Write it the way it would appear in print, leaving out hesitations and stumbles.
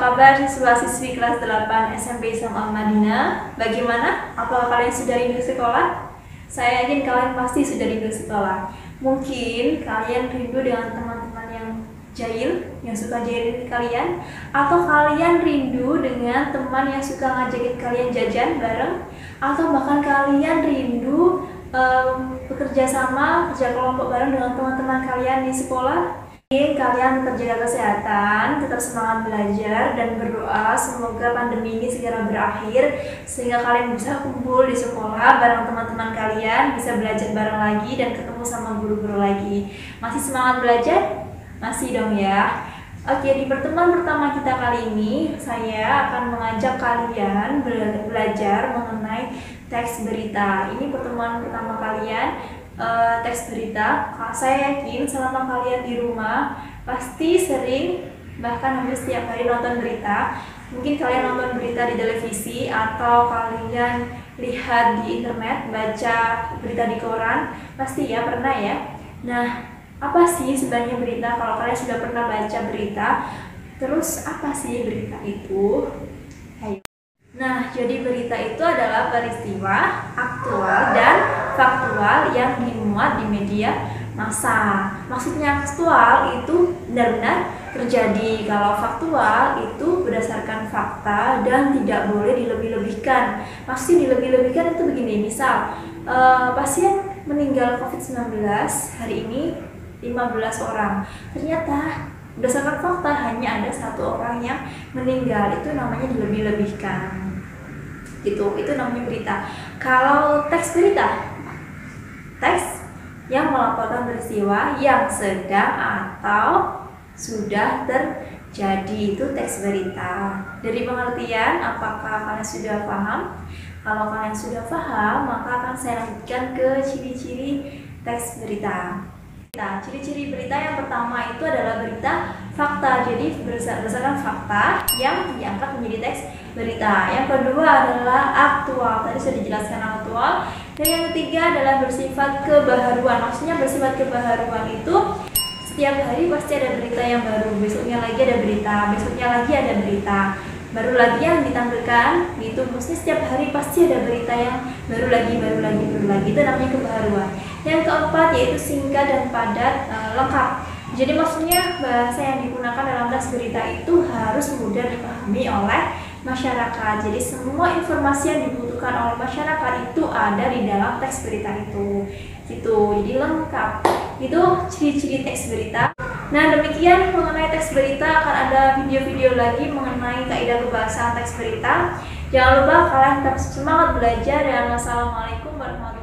kabar siswa-siswi kelas 8 SMP Islam Al-Madinah? Bagaimana? Apakah kalian sudah rindu sekolah? Saya yakin kalian pasti sudah rindu sekolah. Mungkin kalian rindu dengan teman-teman yang jahil, yang suka jahilin kalian, atau kalian rindu dengan teman yang suka ngajakin kalian jajan bareng, atau bahkan kalian rindu bekerja sama, kerja kelompok bareng dengan teman-teman kalian di sekolah. Kalian tetap jaga kesehatan, tetap semangat belajar, dan berdoa semoga pandemi ini segera berakhir sehingga kalian bisa kumpul di sekolah bareng teman-teman kalian, bisa belajar bareng lagi dan ketemu sama guru-guru lagi. Masih semangat belajar? Masih dong ya. Oke, di pertemuan pertama kita kali ini saya akan mengajak kalian belajar mengenai teks berita. Ini pertemuan pertama kalian. Teks berita. Saya yakin selama kalian di rumah pasti sering, bahkan hampir setiap hari nonton berita. Mungkin kalian nonton berita di televisi atau kalian lihat di internet, baca berita di koran, pasti ya pernah ya. Nah, apa sih sebenarnya berita? Kalau kalian sudah pernah baca berita, terus apa sih berita itu? Ayo. Nah, jadi berita itu adalah peristiwa aktual dan faktual yang dimuat di media massa. Maksudnya aktual itu benar-benar terjadi, kalau faktual itu berdasarkan fakta dan tidak boleh dilebih-lebihkan. Maksudnya dilebih-lebihkan itu begini, misal pasien meninggal COVID-19 hari ini 15 orang, ternyata berdasarkan fakta hanya ada 1 orang yang meninggal, itu namanya dilebih-lebihkan gitu, itu namanya berita. Kalau teks berita, teks yang melaporkan peristiwa yang sedang atau sudah terjadi, itu teks berita. Dari pengertian, apakah kalian sudah paham? Kalau kalian sudah paham, maka akan saya lanjutkan ke ciri-ciri teks berita. Nah, ciri-ciri berita yang pertama itu adalah berita fakta, jadi berdasarkan fakta yang diangkat menjadi teks berita. Yang kedua adalah aktual, tadi sudah dijelaskan aktual. Dan yang ketiga adalah bersifat kebaharuan. Maksudnya bersifat kebaharuan itu setiap hari pasti ada berita yang baru, besoknya lagi ada berita, besoknya lagi ada berita, baru lagi yang ditampilkan gitu. Maksudnya setiap hari pasti ada berita yang baru lagi, itu namanya kebaharuan. Yang keempat yaitu singkat dan padat, lengkap. Jadi maksudnya bahasa yang digunakan dalam teks berita itu harus mudah dipahami oleh masyarakat. Jadi semua informasi yang dibutuhkan oleh masyarakat itu ada di dalam teks berita itu. Gitu. Jadi lengkap. Itu ciri-ciri teks berita. Nah, demikian mengenai teks berita. Akan ada video-video lagi mengenai kaidah kebahasaan teks berita. Jangan lupa kalian tetap semangat belajar, dan wassalamualaikum warahmatullahi wabarakatuh.